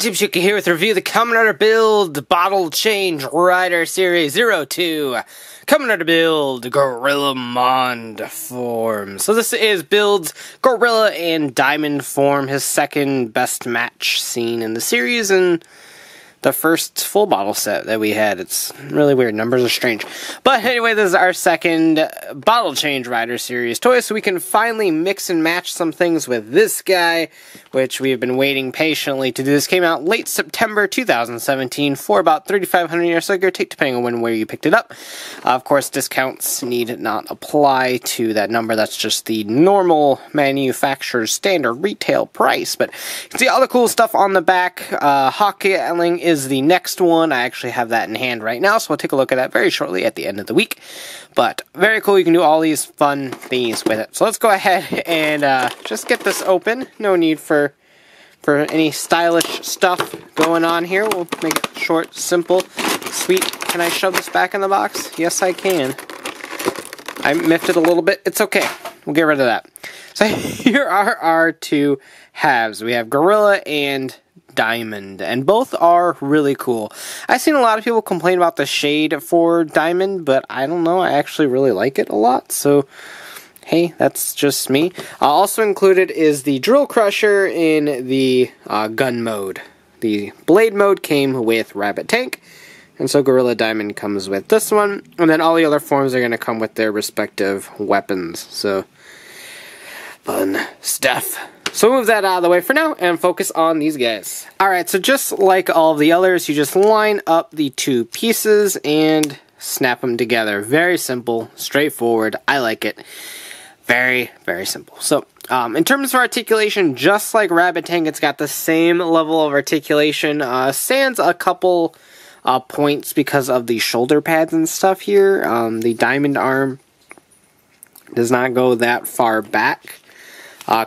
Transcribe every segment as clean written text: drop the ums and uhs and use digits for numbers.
YouTube Shuka here with a review of the Kamen Rider Build Bottle Change Rider Series 02 Kamen Rider Build GorillaMond Form. So this is Build's Gorilla and Diamond form, his second best match scene in the series, and the first full bottle set that we had. It's really weird. Numbers are strange. But anyway, this is our second Bottle Change Rider Series toy, so we can finally mix and match some things with this guy, which we have been waiting patiently to do. This came out late September 2017 for about $3,500 or so, give or take, depending on where you picked it up. Of course, discounts need not apply to that number. That's just the normal manufacturer's standard retail price. But you can see all the cool stuff on the back. Hawk Gatling is the next one. I actually have that in hand right now, so we'll take a look at that very shortly at the end of the week. But very cool. You can do all these fun things with it. So let's go ahead and just get this open. No need for any stylish stuff going on here. We'll make it short, simple, sweet. Can I shove this back in the box? Yes, I can. I miffed it a little bit. It's okay. We'll get rid of that. So here are our two halves. We have Gorilla and Diamond, and both are really cool. I've seen a lot of people complain about the shade for Diamond, but I don't know, I actually really like it a lot, so hey, that's just me. Also included is the Drill Crusher in the gun mode. The blade mode came with Rabbit Tank, and so Gorilla Diamond comes with this one, and then all the other forms are going to come with their respective weapons, so fun stuff. So we'll move that out of the way for now and focus on these guys. Alright, so just like all of the others, you just line up the two pieces and snap them together. Very simple, straightforward. I like it. Very, very simple. So, in terms of articulation, just like Rabbit Tank, it's got the same level of articulation. Sans a couple points because of the shoulder pads and stuff here. The Diamond arm does not go that far back.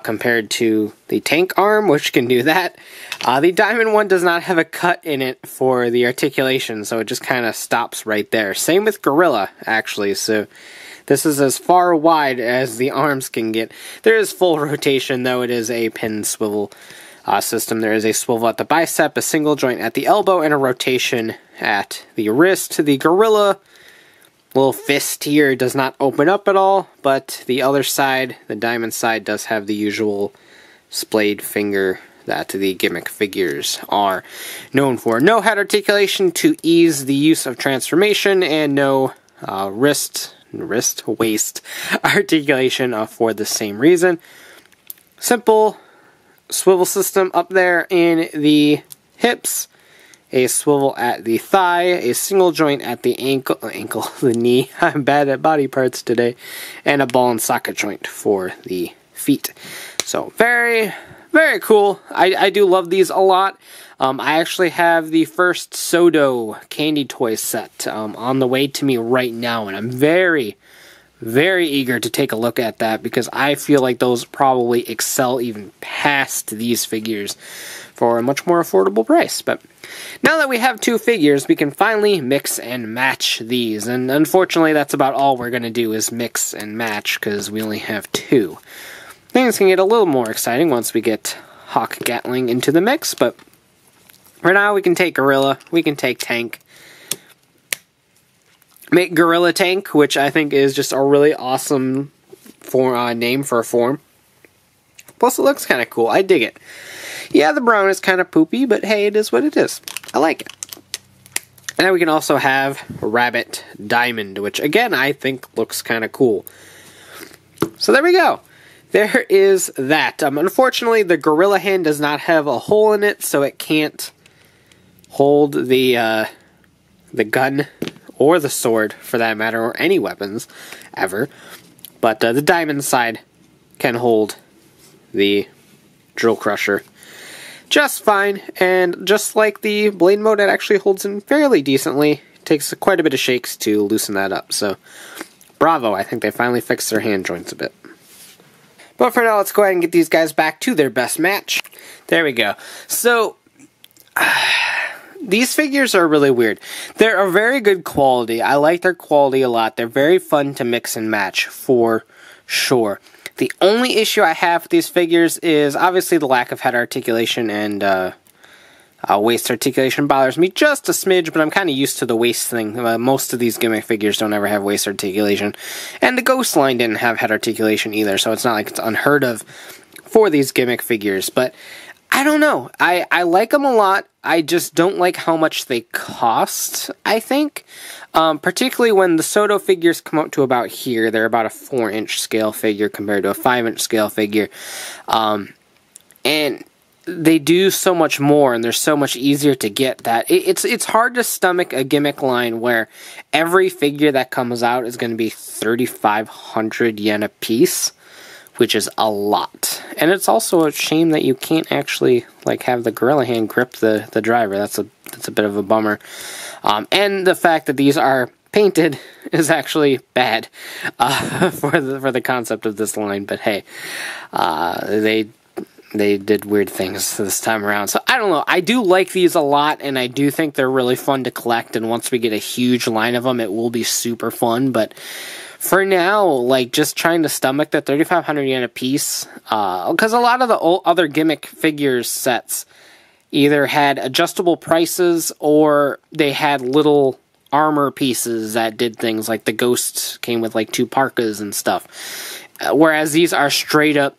Compared to the Tank arm, which can do that. The Diamond one does not have a cut in it for the articulation, so it just kind of stops right there. Same with Gorilla, actually, so this is as far wide as the arms can get. There is full rotation, though it is a pin swivel system. There is a swivel at the bicep, a single joint at the elbow, and a rotation at the wrist. The Gorilla little fist here does not open up at all, but the other side, the Diamond side, does have the usual splayed finger that the gimmick figures are known for. No head articulation to ease the use of transformation, and no waist articulation for the same reason. Simple swivel system up there in the hips, a swivel at the thigh, a single joint at the the knee, I'm bad at body parts today, and a ball and socket joint for the feet. So very, very cool. I do love these a lot. I actually have the first Sodo candy toy set on the way to me right now, and I'm very, very eager to take a look at that because I feel like those probably excel even past these figures for a much more affordable price. But now that we have two figures, we can finally mix and match these. And unfortunately, that's about all we're going to do is mix and match because we only have two. Things can get a little more exciting once we get Hawk Gatling into the mix, but for now we can take Gorilla, we can take Tank. Make Gorilla Tank, which I think is just a really awesome name for a form. Plus it looks kind of cool, I dig it. Yeah, the brown is kind of poopy, but hey, it is what it is. I like it. And then we can also have Rabbit Diamond, which again, I think looks kind of cool. So there we go. There is that. Unfortunately, the Gorilla hand does not have a hole in it, so it can't hold the gun or the sword, for that matter, or any weapons, ever. But the Diamond side can hold the Drill Crusher just fine, and just like the blade mode, it actually holds in fairly decently. It takes quite a bit of shakes to loosen that up, so bravo, I think they finally fixed their hand joints a bit. But for now, let's go ahead and get these guys back to their best match. There we go. So, these figures are really weird. They're a very good quality. I like their quality a lot. They're very fun to mix and match, for sure. The only issue I have with these figures is obviously the lack of head articulation and Waist articulation bothers me just a smidge, but I'm kind of used to the waist thing. Most of these gimmick figures don't ever have waist articulation. And the Ghost line didn't have head articulation either, so it's not like it's unheard of for these gimmick figures. But I don't know. I like them a lot. I just don't like how much they cost, I think. Particularly when the Soto figures come up to about here. They're about a 4-inch scale figure compared to a 5-inch scale figure. And they do so much more, and they're so much easier to get that it's hard to stomach a gimmick line where every figure that comes out is going to be 3,500 yen a piece, which is a lot. And it's also a shame that you can't actually like have the gorilla hand grip the driver. That's a bit of a bummer. And the fact that these are painted is actually bad for the concept of this line. But hey, they did weird things this time around. So I don't know. I do like these a lot, and I do think they're really fun to collect. And once we get a huge line of them, it will be super fun. But for now, like, just trying to stomach the 3,500 yen a piece, because a lot of the other gimmick figures sets either had adjustable prices or they had little armor pieces that did things, like the Ghost came with like 2 parkas and stuff. Whereas these are straight up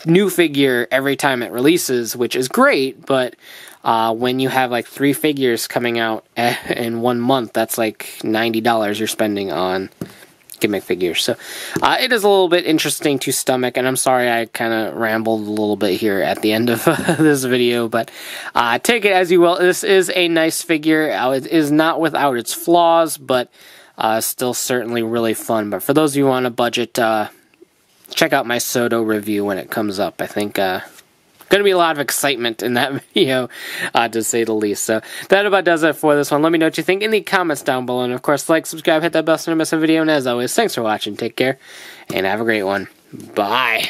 new figure every time it releases, which is great, but when you have like 3 figures coming out in 1 month, that's like $90 you're spending on gimmick figures. So it is a little bit interesting to stomach, and I'm sorry I kind of rambled a little bit here at the end of this video, but take it as you will. This is a nice figure. It is not without its flaws, but still certainly really fun. But for those of you who want a budget, check out my Soto review when it comes up. I think going to be a lot of excitement in that video, to say the least. So that about does it for this one. Let me know what you think in the comments down below. And of course, like, subscribe, hit that bell so you don't miss a video. And as always, thanks for watching. Take care, and have a great one. Bye.